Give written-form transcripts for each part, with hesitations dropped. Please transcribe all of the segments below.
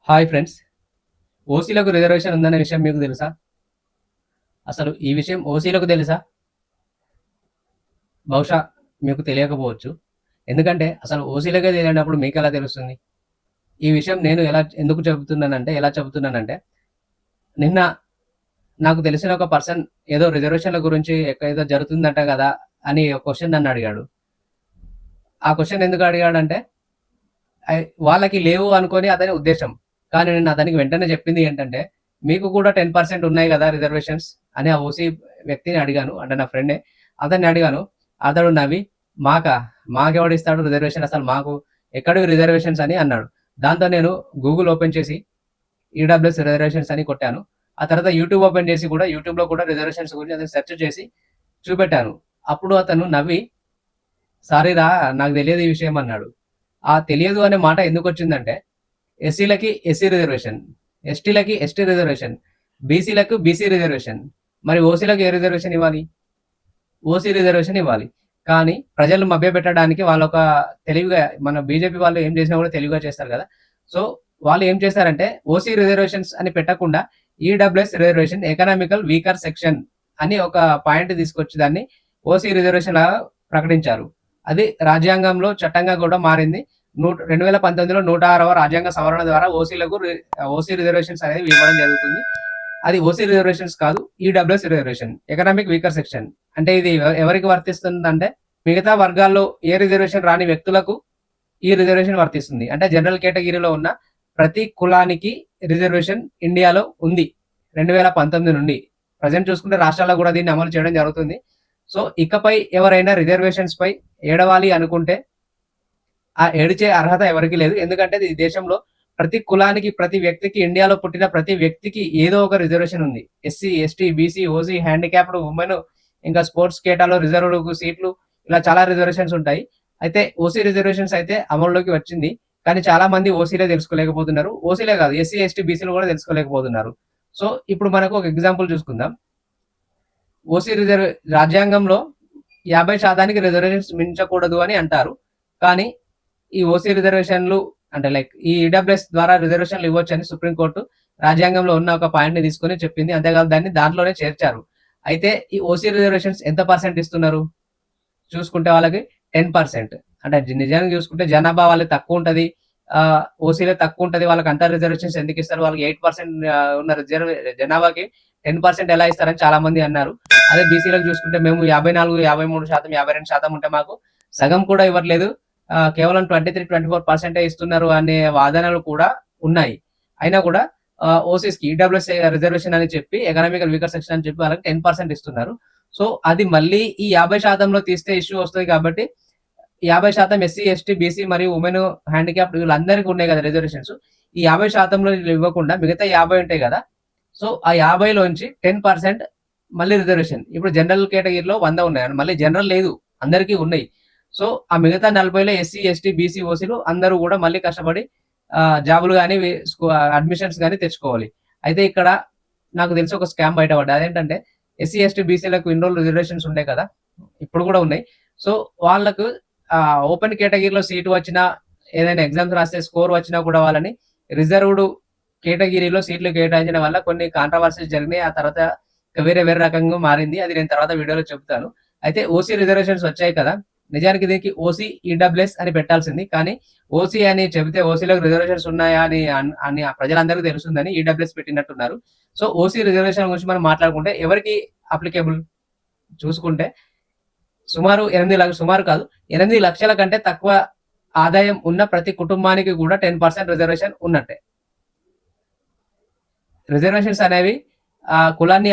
Hi friends. ఓసీలకు reservation ఉందనే విషయం మీకు తెలుసా? అసలు ఈ విషయం ఓసీలకు తెలుసా? బహుశా మీకు తెలియకపోవచ్చు. ఎందుకంటే అసలు ఓసీలకే తెలియనప్పుడు మీకెలా తెలుస్తుంది? ఈ విషయం నేను ఎందుకు చెబుతున్నానంటే ఎలా చెబుతున్నానంటే, నిన్న నాకు తెలిసిన ఒక పర్సన్ ఏదో రిజర్వేషన్‌ల గురించి ఏదో జరుగుతుందంట గదా! అని ఒక క్వెషన్ నన్నడిగాడు. ఆ క్వెషన్ ఎందుకు అడిగాడంటే, వాళ్ళకి లేవు అనుకోని అతని ఉద్దేశ్యం. కానీ నేను అతనికి వెంటనే చెప్పింది ఏంటంటే, మీకు కూడా 10% ఉన్నాయి గదా! రిజర్వేషన్స్ అని ఆ ఓసీ వ్యక్తిని అడిగాను. అంటే నా ఫ్రెండే. అతన్ని అడిగాను. అతడు నవ్వి మాకా? మాకెవడిస్తాడు రిజర్వేషన్ అసలు మాకు ఎక్కడివి రిజర్వేషన్స్ అని అన్నాడు. దాంతో నేను గూగుల్ ఓపెన్ చేసి ఈడబ్ల్యూఎస్ రిజర్వేషన్స్ అని కొట్టాను. ఆ తర్వాత యూట్యూబ్ ఓపెన్ చేసి కూడా యూట్యూబ్‌లో కూడా రిజర్వేషన్స్ గురించి అతను సెర్చ్ చేసి చూపెట్టాను. అప్పుడు అతను నవ్వి సారీరా నాకు తెలియదు ఈ విషయం అన్నాడు. ఆ తెలియదు అనే మాట ఎందుకొచ్చిందంటే ఎస్సీలకి ఎస్సీ రిజర్వేషన్, ఎస్టీలకి ఎస్టీ రిజర్వేషన్, బీసీలకు బీసీ రిజర్వేషన్. మరి ఓసీలకు ఏ రిజర్వేషన్ ఇవ్వాలి? ఓసీ రిజర్వేషన్ ఇవ్వాలి. కానీ ప్రజలను మభ్యపెట్టడానికి వాళ్ళొక తెలివిగా మన బీజేపీ వాళ్ళు ఏం చేసినా కూడా తెలివిగా చేస్తారు కదా! సో, వాళ్ళు ఏం చేశారంటే ఓసీ రిజర్వేషన్స్ అని పెట్టకుండా EWS reservation economical weaker section అని ఒక పాయింట్ తీసుకొచ్చి దాన్ని ఓసీ రిజర్వేషన్ లాగా ప్రకటించారు. అది రాజ్యాంగంలో చట్టంగా కూడా మారింది. 2019లో 106వ రాజ్యాంగ సవరణ ద్వారా ఓసీ రిజర్వేషన్స్ అనేవి ఇవ్వడం జరుగుతుంది. అది ఓసీ రిజర్వేషన్స్ కాదు. EWS reservation. Economic weaker section. అంటే ఇది ఎవరికి వర్తిస్తుందంటే మిగతా వర్గాల్లో ఏ రిజర్వేషన్ రాని వ్యక్తులకు ఈ రిజర్వేషన్ వర్తిస్తుంది. అంటే జనరల్ కేటగిరీలో ఉన్న ప్రతి కులానికి రిజర్వేషన్ ఇండియాలో ఉంది. 2019 నుండి. ప్రెజెంట్ చూసుకుంటే రాష్ట్రాల్లో కూడా దీన్ని అమలు చేయడం జరుగుతుంది. సో, ఇకపై ఎవరైనా రిజర్వేషన్స్ పై ఏడవాలి అనుకుంటే ఆ ఏడిచే అర్హత ఎవరికీ లేదు. ఎందుకంటే ఈ దేశంలో ప్రతి కులానికి, ప్రతి వ్యక్తికి, ఇండియాలో పుట్టిన ప్రతి వ్యక్తికి ఏదో ఒక రిజర్వేషన్ ఉంది. SC, ST, BC, OC, handicapped, women, ఇంకా స్పోర్ట్స్ కేటాలో రిజర్వ్డ్ సీట్లు ఇలా చాలా రిజర్వేషన్స్ ఉంటాయి. అయితే ఓసీ రిజర్వేషన్స్ అయితే అమల్లోకి వచ్చింది. కానీ చాలా మంది ఓసీలే తెలుసుకోలేకపోతున్నారు. ఓసీలే కాదు ఎస్సీ, ఎస్టీ, బీసీలు కూడా తెలుసుకోలేకపోతున్నారు. సో, ఇప్పుడు మనకు ఒక ఎగ్జాంపుల్ చూసుకుందాం. ఓసీ రాజ్యాంగంలో 50% రిజర్వేషన్స్ మించకూడదు అని అంటారు. కానీ ఈ ఓసీ రిజర్వేషన్లు అంటే లైక్ ఈ ఈడబ్ల్యూఎస్ ద్వారా రిజర్వేషన్లు ఇవ్వొచ్చని సుప్రీంకోర్టు రాజ్యాంగంలో ఉన్న ఒక పాయింట్‌ని తీసుకొని చెప్పింది. అంతేకాదు దాంట్లోనే చేర్చారు. అయితే ఈ ఓసీ రిజర్వేషన్స్ ఎంత పర్సెంట్ ఇస్తున్నారు? చూసుకుంటే వాళ్ళకి 10%. అంటే నిజానికి చూసుకుంటే జనాభా వాళ్ళకి తక్కువుంటది. ఓసీలో తక్కువుంటది. వాళ్ళకి అంత రిజర్వేషన్స్ ఎందుకిస్తారు? వాళ్ళకి 8% ఉన్న జనాభాకి 10% ఎలా ఇస్తారని చాలా మంది అన్నారు. అదే బీసీలకు చూసుకుంటే మేము 54, 53%, 52% ఉంటే మాకు సగం కూడా ఇవ్వట్లేదు. కేవలం 23, 24% ఇస్తున్నారు అనే వాదనలు కూడా ఉన్నాయి. అయినా కూడా ఓసీస్‌కి ఈడబ్ల్యూఎస్ రిజర్వేషన్ అని చెప్పి ఎకనామికల్ వీకర్ సెక్షన్ అని చెప్పి వాళ్ళకి 10% ఇస్తున్నారు. సో, అది మళ్ళీ ఈ 50%లో తీస్తే ఇష్యూ వస్తది కాబట్టి 50% ఎస్సీ, ఎస్టీ, బీసీ మరియు ఉమెన్, హ్యాండిక్యాప్డ్ వీళ్ళందరికీ ఉన్నాయి కదా రిజర్వేషన్స్. ఈ 50%లో ఇవ్వకుండా మిగతా 50 ఉంటాయి కదా! సో, ఆ 50లోంచి 10% మళ్ళీ రిజర్వేషన్. ఇప్పుడు జనరల్ కేటగిరీలో 100 ఉన్నాయి. మళ్ళీ జనరల్ లేదు. అందరికీ ఉన్నాయి. సో, ఆ మిగతా 40లో ఎస్సీ, ఎస్టీ, బీసీ, ఓసీలు అందరూ కూడా మళ్ళీ కష్టపడి జాబులు గాని, అడ్మిషన్స్ గాని తెచ్చుకోవాలి. అయితే ఇక్కడ నాకు తెలిసి ఒక స్కామ్ బయటపడ్డది. అదేంటంటే ఎస్సీ, ఎస్టీ, బీసీలకు ఇన్ని రోజులు రిజర్వేషన్స్ ఉండే కదా! ఇప్పుడు కూడా ఉన్నాయి. సో, వాళ్ళకు ఓపెన్ కేటగిరీలో సీట్ వచ్చినా, ఏదైనా ఎగ్జామ్స్ రాస్తే స్కోర్ వచ్చినా కూడా వాళ్ళని రిజర్వ్డ్ కేటగిరీలో సీట్లు కేటాయించడం వల్ల కొన్ని కాంట్రోవర్సీస్ జరిగినాయి. ఆ తర్వాత వేరే వేరే రకంగా మారింది. అది నేను తర్వాత వీడియోలో చెప్తాను. అయితే ఓసీ రిజర్వేషన్స్ వచ్చాయి కదా! నిజానికి దీనికి ఓసీ, ఈడబ్ల్యూఎస్ అని పెట్టాల్సింది. కానీ ఓసీ అని చెబితే ఓసీ‌లోకి రిజర్వేషన్స్ ఉన్నాయా అని ప్రజలందరికీ తెలుస్తుందని ఈడబ్ల్యూఎస్ పెట్టినట్టున్నారు. సో, ఓసీ రిజర్వేషన్ గురించి మనం మాట్లాడుకుంటే ఎవరికి అప్లికేబుల్ చూసుకుంటే సుమారు కాదు 8,00,000 కంటే తక్కువ ఆదాయం ఉన్న ప్రతి కుటుంబానికి కూడా 10% రిజర్వేషన్ ఉన్నట్టే. రిజర్వేషన్స్ అనేవి కులాన్ని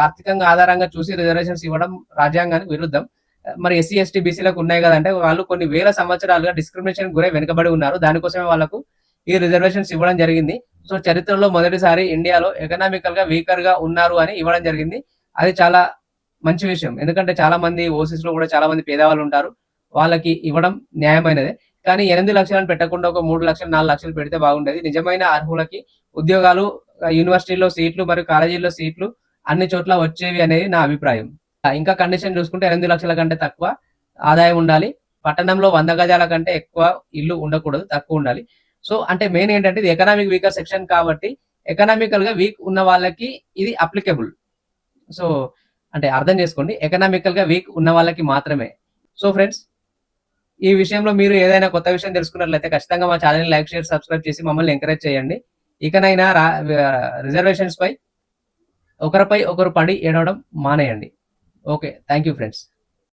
ఆర్థికంగా ఆధారంగా చూసి రిజర్వేషన్స్ ఇవ్వడం రాజ్యాంగానికి విరుద్ధం. మరి ఎస్సీ, ఎస్టీ, బీసీలకు ఉన్నాయి గదంటే వాళ్ళు కొన్ని వేల సంవత్సరాలుగా డిస్క్రిమినేషన్‌కి గురై వెనుకబడి ఉన్నారు. దానికోసమే వాళ్ళకు ఈ రిజర్వేషన్స్ ఇవ్వడం జరిగింది. సో, చరిత్రలో మొదటిసారి ఇండియాలో ఎకనామికల్‌గా వీకర్‌గా ఉన్నారు అని ఇవ్వడం జరిగింది. అది చాలా మంచి విషయం. ఎందుకంటే చాలా మంది ఓసీస్‌లో గూడా చాలా మంది పేదవాళ్ళు ఉంటారు. వాళ్ళకి ఇవ్వడం న్యాయమైనదే. కానీ 8,00,000 పెట్టకుండా ఒక 3,00,000, 4,00,000 పెడితే బాగుండేది. నిజమైన అర్హులకి ఉద్యోగాలు, యూనివర్సిటీలో సీట్లు మరియు కాలేజీల్లో సీట్లు అన్ని చోట్ల వచ్చేవి అనేది నా అభిప్రాయం. ఇంకా కండిషన్ చూసుకుంటే 8,00,000 కంటే తక్కువ ఆదాయం ఉండాలి. పట్టణంలో 100 గజాల కంటే ఎక్కువ ఇల్లు ఉండకూడదు. తక్కువ ఉండాలి. సో అంటే మెయిన్ ఏంటంటే ఇది ఎకనామిక్ వీకర్ సెక్షన్ కాబట్టి ఎకనామికల్‌గా వీక్ ఉన్న వాళ్ళకి ఇది అప్లికబుల్. సో అంటే అర్థం చేసుకోండి. ఎకనామికల్‌గా వీక్ ఉన్న వాళ్ళకి మాత్రమే. సో ఫ్రెండ్స్, ఈ విషయంలో మీరు ఏదైనా కొత్త విషయం తెలుసుకున్నట్లయితే ఖచ్చితంగా మా ఛానెల్‌ని లైక్, షేర్, సబ్స్క్రైబ్ చేసి మమ్మల్ని ఎంకరేజ్ చేయండి. ఇకనైనా రిజర్వేషన్స్‌పై ఒకరిపై ఒకరు పడి ఏడవడం మానేయండి. ఓకే. Thank you friends.